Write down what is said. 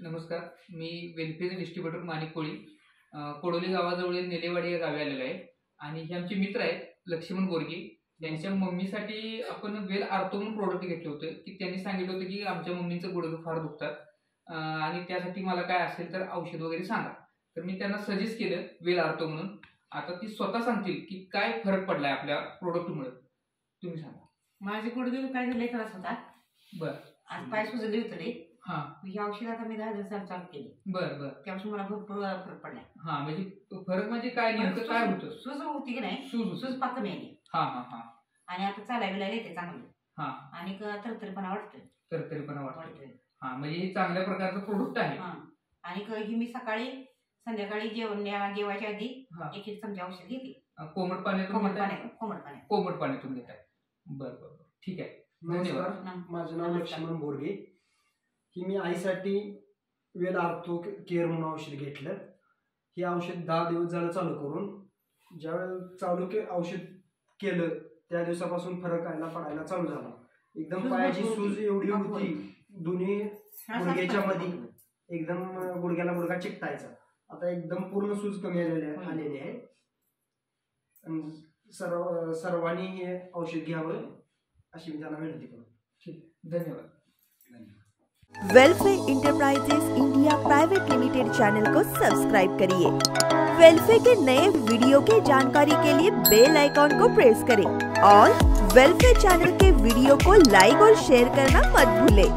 नमस्कार. मी welfare distributor माणिक कोळी कोडोली गावाजवळील नेलेवाडी या गावी आलेलो आहे आणि हे आमचे मित्र आहेत लक्ष्मण बोरगे. त्यांच्या मम्मीसाठी आपण वेल आर्थो म्हणून प्रोडक्ट घेतले होते की त्यांनी सांगितलं होतं की आमच्या मम्मीचं गुडघे फार दुखतात आणि त्यासाठी मला काय असेल तर औषध वगैरे सांगा. तर मी त्यांना सजेस्ट केलं वेल आर्थो म्हणून. आता ती स्वतः सांगतील की काय फरक पडलाय आपल्या प्रोडक्टमुळे. तुम्ही सांगा. माझे गुडघे काय झाले त्रास होता. बर. आज पाय सुजले होते. हा. ही औषध आता मी 10 दिवसांनी चालू केली. बर बर. त्यापासून मला भरपूर फरक पडलाय. हा म्हणजे फरक म्हणजे काय नेमकं काय होतं? सूज होती की नाही, सूज पाक कमी आली. हा हा हा. आणि आता चालायला येते चांगलं. हा. आणि तरतरीपणा वाटतोय. तरतरीपणा वाटतोय. हा म्हणजे हे चांगल्या प्रकारचं प्रोडक्ट आहे. आणि ही मी सकाळी संध्याकाळी जेवायच्या आधी एक चमचा औषध घेते. कोमट पाण्यातून घेताय. बरं बरं ठीक आहे. धन्यवाद. माझं नाव लक्ष्मण बोरगे. की मी आईसाठी वेल आर्थो केअर म्हणून औषध घेतलं. हे औषध 10 दिवस झालं चालू करून. ज्यावेळेस औषध केलं त्या दिवसापासून फरक पडायला चालू झाला. एकदम पायाची सूज एवढी होती दोन्ही गुडघ्याच्या मध्ये, एकदम गुडघ्याला गुडघा चिकटायचा. आता एकदम पूर्ण सूज कमी आलेली आहे. सर्वांनी हे औषध घ्यावं अशी मी त्यांना विनंती करतो. ठीक, धन्यवाद. Welfare enterprises India private limited channel को सब्सक्राइब करिए। वेलफेयर के नए वीडियो के जानकारी के लिए बेल आइकॉन को प्रेस करें और वेलफेयर चैनल के वीडियो को लाइक और शेयर करना मत भूलें।